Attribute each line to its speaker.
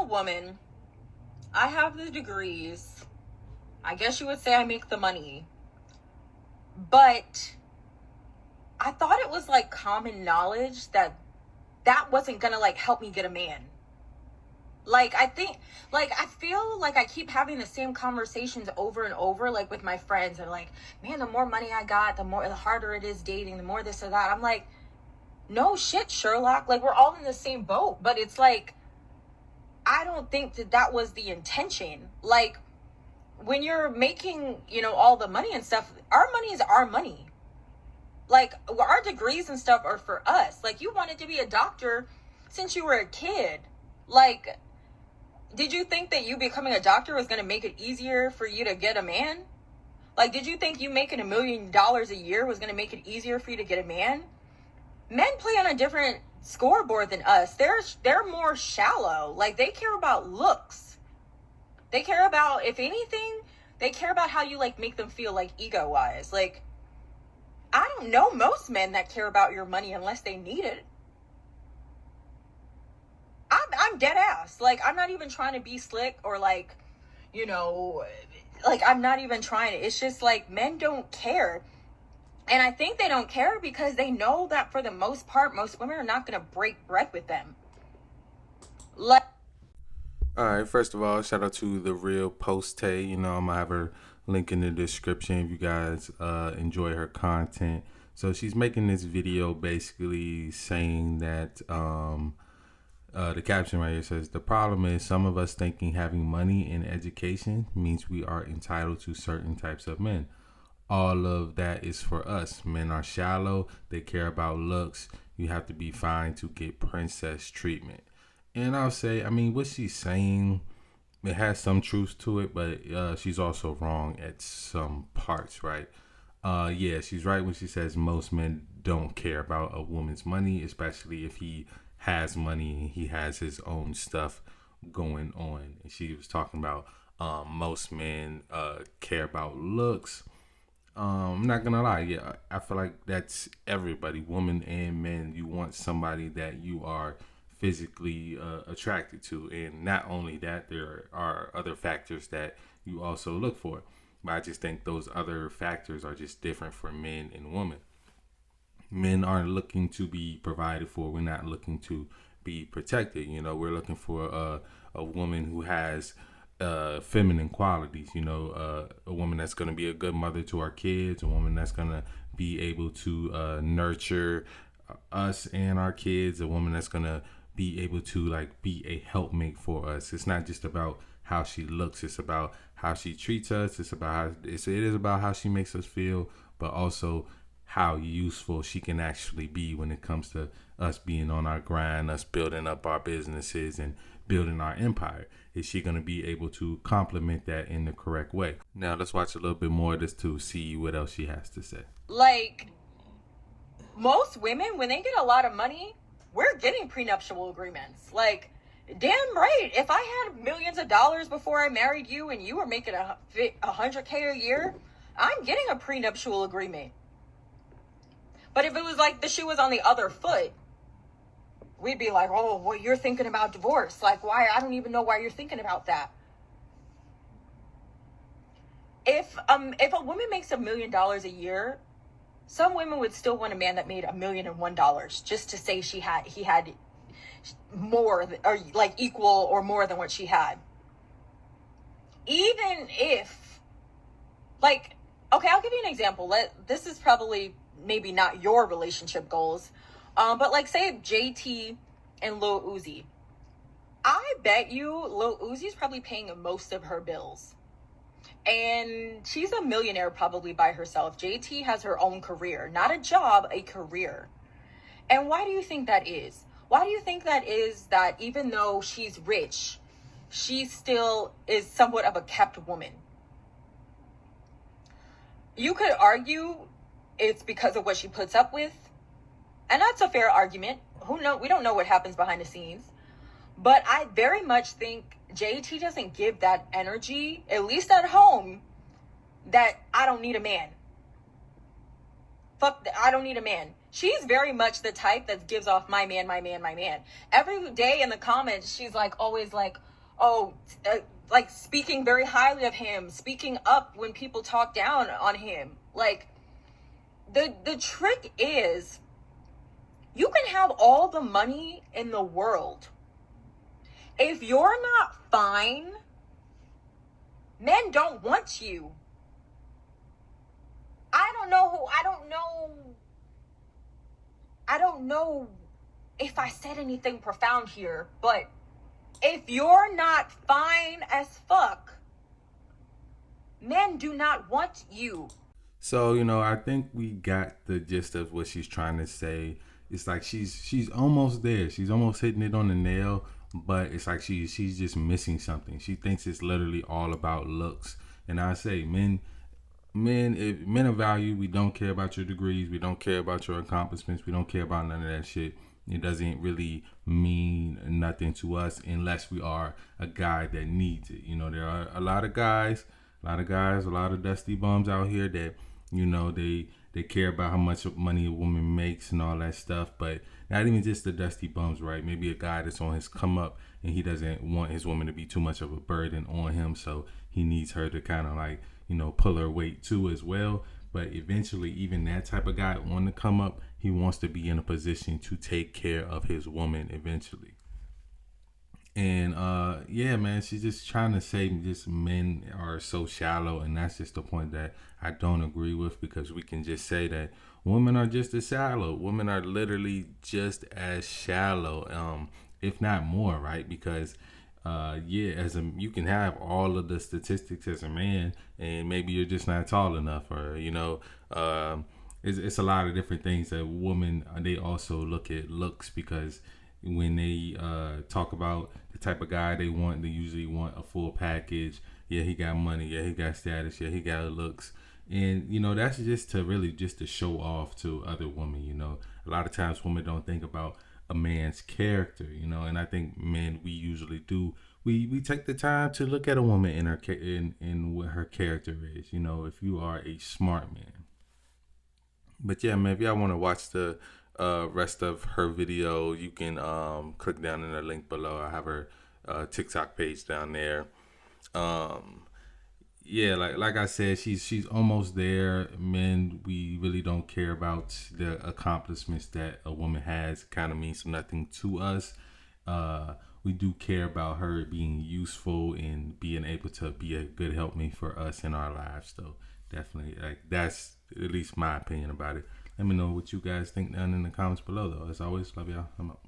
Speaker 1: a woman. I have the degrees. I guess you would say I make the money. But I thought it was like common knowledge that wasn't gonna like help me get a man. Like, I feel like I keep having the same conversations over and over, like with my friends, and like, man, the more money I got, the harder it is dating, the more this or that. I'm like, no shit, Sherlock. Like, we're all in the same boat, but it's like, I don't think that was the intention. Like, when you're making, all the money and stuff, our money is our money. Like, our degrees and stuff are for us. Like, you wanted to be a doctor since you were a kid. Like, did you think that you becoming a doctor was going to make it easier for you to get a man? Like, did you think you making $1 million a year was going to make it easier for you to get a man? Men play on a different scoreboard than us. They're more shallow. Like, they care about looks. They care about, if anything, they care about how you, like, make them feel, like, ego-wise. Like, I don't know most men that care about your money unless they need it. I'm dead ass. Like, I'm not even trying to be slick or like, like, I'm not even trying to. It's just like, men don't care. And I think they don't care because they know that for the most part, most women are not going to break bread with them. Like,
Speaker 2: all right, first of all, shout out to The Real Poste. I'm going to have her link in the description if you guys enjoy her content. So she's making this video basically saying that the caption right here says, the problem is some of us thinking having money and education means we are entitled to certain types of men. All of that is for us. Men are shallow. They care about looks. You have to be fine to get princess treatment. And I'll say, what she's saying, it has some truth to it, but she's also wrong at some parts, right? Yeah, she's right when she says most men don't care about a woman's money, especially if he has money and he has his own stuff going on. And she was talking about most men care about looks. I'm not gonna lie, yeah, I feel like that's everybody, women and men. You want somebody that you are physically attracted to, and not only that, there are other factors that you also look for. But I just think those other factors are just different for men and women. Men aren't looking to be provided for. We're not looking to be protected. We're looking for a woman who has feminine qualities. A woman that's going to be a good mother to our kids. A woman that's going to be able to nurture us and our kids. A woman that's going to be able to like be a helpmate for us. It's not just about how she looks. It's about how she treats us. It is about how she makes us feel, but also how useful she can actually be when it comes to us being on our grind, us building up our businesses and building our empire. Is she going to be able to complement that in the correct way? Now let's watch a little bit more of this to see what else she has to say.
Speaker 1: Like, most women, when they get a lot of money, we're getting prenuptial agreements. Like, damn right. If I had millions of dollars before I married you and you were making $100K a year, I'm getting a prenuptial agreement. But if it was like the shoe was on the other foot, we'd be like, oh, well, you're thinking about divorce. Like, why? I don't even know why you're thinking about that. If a woman makes $1 million a year, some women would still want a man that made $1,001 just to say he had more, or like equal or more than what she had. Even if, like, okay, I'll give you an example. This is probably maybe not your relationship goals, but like, say JT and Lil Uzi. I bet you Lil Uzi's probably paying most of her bills. And she's a millionaire probably by herself. JT has her own career, not a job, a career. And why do you think that is? Why do you think that is, that even though she's rich, she still is somewhat of a kept woman? You could argue it's because of what she puts up with. And that's a fair argument. Who knows? We don't know what happens behind the scenes. But I very much think JT doesn't give that energy, at least at home, that I don't need a man. I don't need a man. She's very much the type that gives off my man, my man, my man. Every day in the comments, she's like, always like, oh, like speaking very highly of him, speaking up when people talk down on him. Like, the trick is, you can have all the money in the world. If you're not fine, men don't want you. I don't know if I said anything profound here, but if you're not fine as fuck, men do not want you.
Speaker 2: So, I think we got the gist of what she's trying to say. It's like she's almost there. She's almost hitting it on the nail, but it's like she's just missing something. She thinks it's literally all about looks. And I say, if men of value, we don't care about your degrees, we don't care about your accomplishments, we don't care about none of that shit. It doesn't really mean nothing to us unless we are a guy that needs it. There are a lot of guys, a lot of dusty bums out here that, they care about how much money a woman makes and all that stuff, but not even just the dusty bums, right? Maybe a guy that's on his come up and he doesn't want his woman to be too much of a burden on him, so he needs her to kind of like, pull her weight too as well. But eventually, even that type of guy on the come up, he wants to be in a position to take care of his woman eventually. And yeah, man, she's just trying to say just men are so shallow, and that's just the point that I don't agree with, because we can just say that women are just as shallow. Women are literally just as shallow, if not more, right? Because yeah, you can have all of the statistics as a man, and maybe you're just not tall enough, or it's a lot of different things that women, they also look at looks, because when they talk about the type of guy they want, they usually want a full package. Yeah, he got money. Yeah, he got status. Yeah, he got looks. And that's just to really just to show off to other women. A lot of times women don't think about a man's character. And I think men, we usually do. We take the time to look at a woman in her in what her character is. If you are a smart man. But yeah, man, if y'all want to watch the rest of her video, you can click down in the link below. I have her TikTok page down there. Um, yeah, like I said, she's almost there. Men, we really don't care about the accomplishments that a woman has. It kind of means nothing to us. We do care about her being useful and being able to be a good helpmate for us in our lives. So definitely, like, that's at least my opinion about it. Let me know what you guys think down in the comments below, though. As always, love y'all. I'm out.